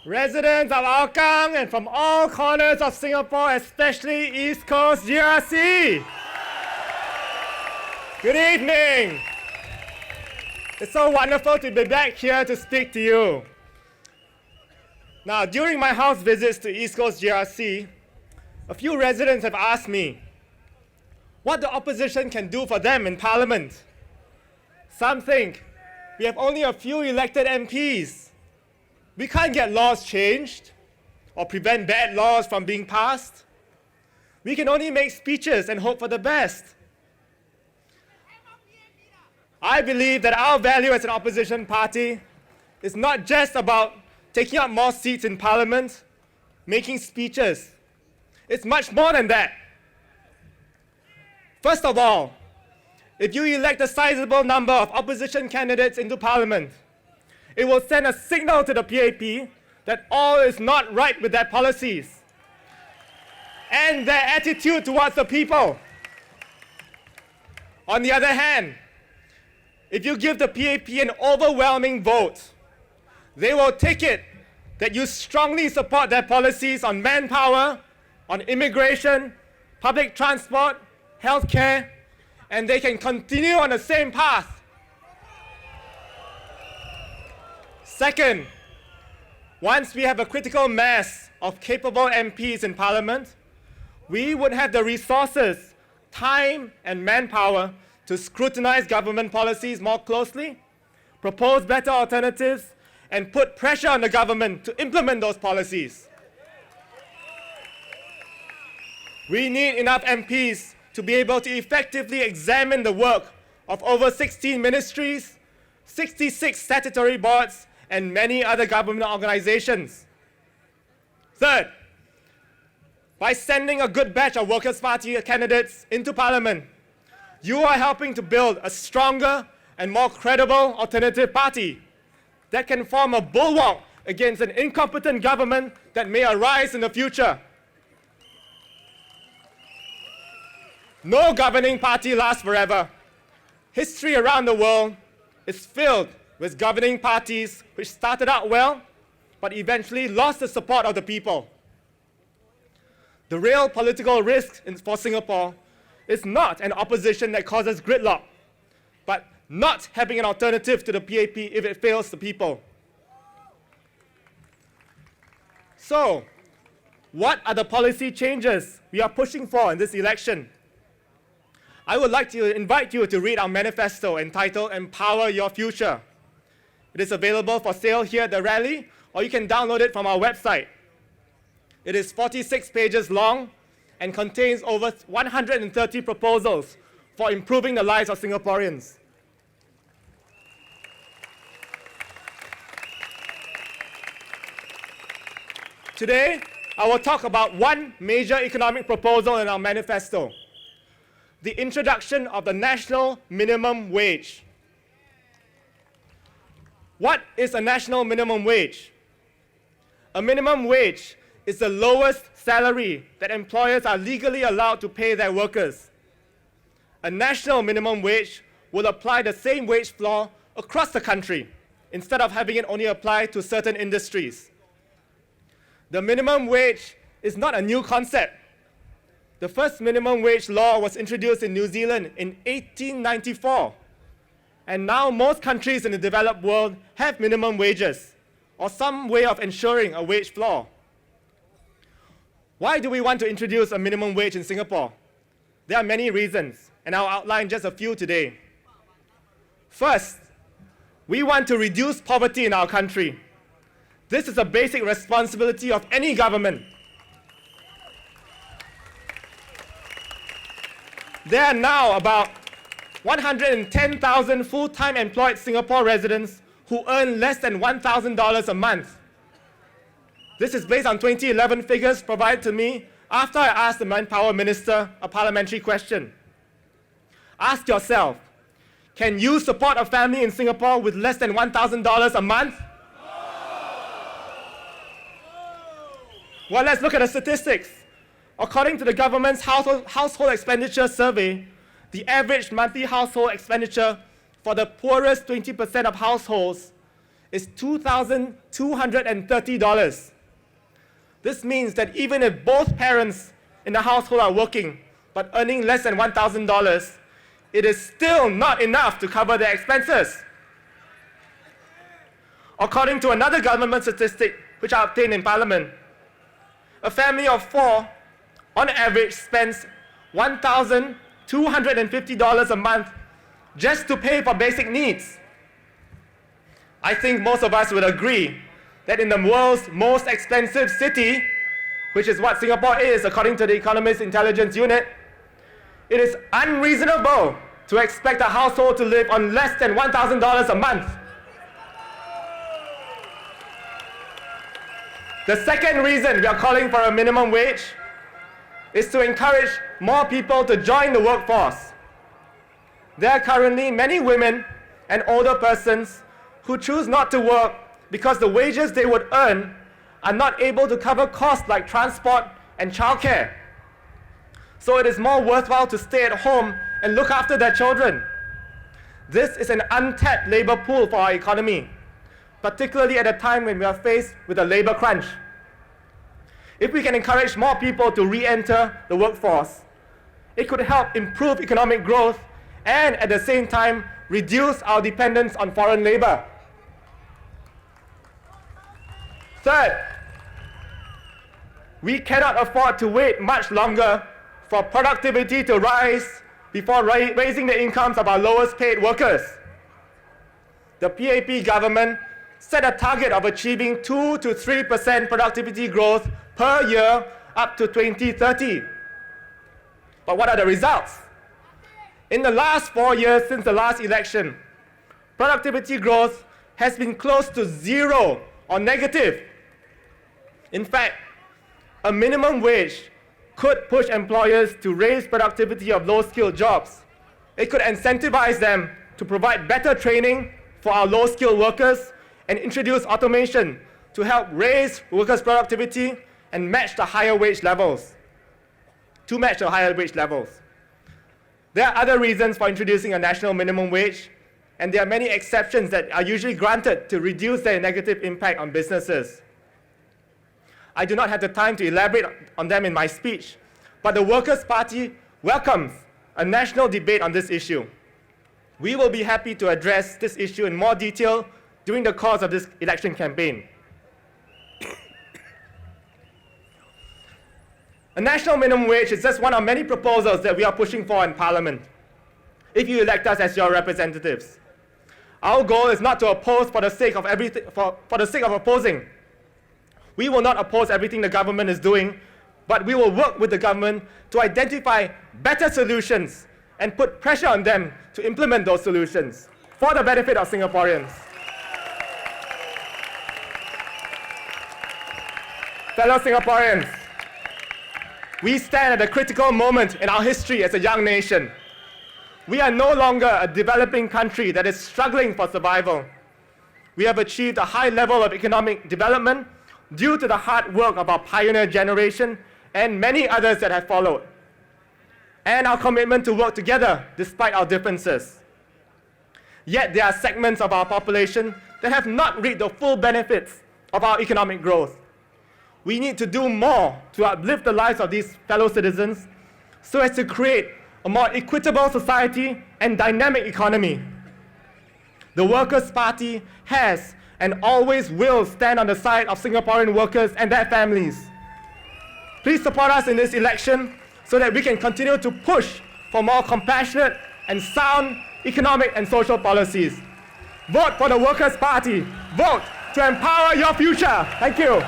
Residents of Hougang and from all corners of Singapore, especially East Coast GRC. Good evening. It's so wonderful to be back here to speak to you. Now, during my house visits to East Coast GRC, a few residents have asked me what the opposition can do for them in Parliament. Some think we have only a few elected MPs. We can't get laws changed or prevent bad laws from being passed. We can only make speeches and hope for the best. I believe that our value as an opposition party is not just about taking up more seats in Parliament, making speeches. It's much more than that. First of all, if you elect a sizable number of opposition candidates into Parliament, it will send a signal to the PAP that all is not right with their policies and their attitude towards the people. On the other hand, if you give the PAP an overwhelming vote, they will take it that you strongly support their policies on manpower, on immigration, public transport, healthcare, and they can continue on the same path. Second, once we have a critical mass of capable MPs in Parliament, we would have the resources, time, and manpower to scrutinize government policies more closely, propose better alternatives, and put pressure on the government to implement those policies. We need enough MPs to be able to effectively examine the work of over 16 ministries, 66 statutory boards, and many other government organizations. Third, by sending a good batch of Workers' Party candidates into Parliament, you are helping to build a stronger and more credible alternative party that can form a bulwark against an incompetent government that may arise in the future. No governing party lasts forever. History around the world is filled with governing parties which started out well, but eventually lost the support of the people. The real political risk for Singapore is not an opposition that causes gridlock, but not having an alternative to the PAP if it fails the people. So, what are the policy changes we are pushing for in this election? I would like to invite you to read our manifesto entitled Empower Your Future. It is available for sale here at the rally, or you can download it from our website. It is 46 pages long and contains over 130 proposals for improving the lives of Singaporeans. Today, I will talk about one major economic proposal in our manifesto: the introduction of the national minimum wage. What is a national minimum wage? A minimum wage is the lowest salary that employers are legally allowed to pay their workers. A national minimum wage will apply the same wage floor across the country, instead of having it only apply to certain industries. The minimum wage is not a new concept. The first minimum wage law was introduced in New Zealand in 1894. And now most countries in the developed world have minimum wages, or some way of ensuring a wage floor. Why do we want to introduce a minimum wage in Singapore? There are many reasons, and I'll outline just a few today. First, we want to reduce poverty in our country. This is a basic responsibility of any government. There are now about 110,000 full-time employed Singapore residents who earn less than $1,000 a month. This is based on 2011 figures provided to me after I asked the Manpower Minister a parliamentary question. Ask yourself, can you support a family in Singapore with less than $1,000 a month? Well, let's look at the statistics. According to the government's household expenditure survey, the average monthly household expenditure for the poorest 20% of households is $2,230. This means that even if both parents in the household are working but earning less than $1,000, it is still not enough to cover their expenses. According to another government statistic which I obtained in Parliament, a family of 4 on average spends $1,250 a month just to pay for basic needs. I think most of us would agree that in the world's most expensive city, which is what Singapore is according to the Economist Intelligence Unit, it is unreasonable to expect a household to live on less than $1,000 a month. The second reason we are calling for a minimum wage is to encourage more people to join the workforce. There are currently many women and older persons who choose not to work because the wages they would earn are not able to cover costs like transport and childcare. So it is more worthwhile to stay at home and look after their children. This is an untapped labor pool for our economy, particularly at a time when we are faced with a labor crunch. If we can encourage more people to re-enter the workforce, it could help improve economic growth and at the same time reduce our dependence on foreign labor. Third, we cannot afford to wait much longer for productivity to rise before raising the incomes of our lowest paid workers. The PAP government set a target of achieving 2 to 3% productivity growth per year up to 2030. But what are the results? In the last 4 years since the last election, productivity growth has been close to zero or negative. In fact, a minimum wage could push employers to raise productivity of low-skilled jobs. It could incentivize them to provide better training for our low-skilled workers and introduce automation to help raise workers' productivity and match the higher wage levels. There are other reasons for introducing a national minimum wage, and there are many exceptions that are usually granted to reduce their negative impact on businesses. I do not have the time to elaborate on them in my speech, but the Workers' Party welcomes a national debate on this issue. We will be happy to address this issue in more detail during the course of this election campaign. A national minimum wage is just one of many proposals that we are pushing for in Parliament, if you elect us as your representatives. Our goal is not to oppose for the sake of opposing. We will not oppose everything the government is doing, but we will work with the government to identify better solutions and put pressure on them to implement those solutions for the benefit of Singaporeans. Fellow Singaporeans, we stand at a critical moment in our history as a young nation. We are no longer a developing country that is struggling for survival. We have achieved a high level of economic development due to the hard work of our pioneer generation and many others that have followed, and our commitment to work together despite our differences. Yet there are segments of our population that have not reaped the full benefits of our economic growth. We need to do more to uplift the lives of these fellow citizens so as to create a more equitable society and dynamic economy. The Workers' Party has and always will stand on the side of Singaporean workers and their families. Please support us in this election so that we can continue to push for more compassionate and sound economic and social policies. Vote for the Workers' Party. Vote to empower your future. Thank you.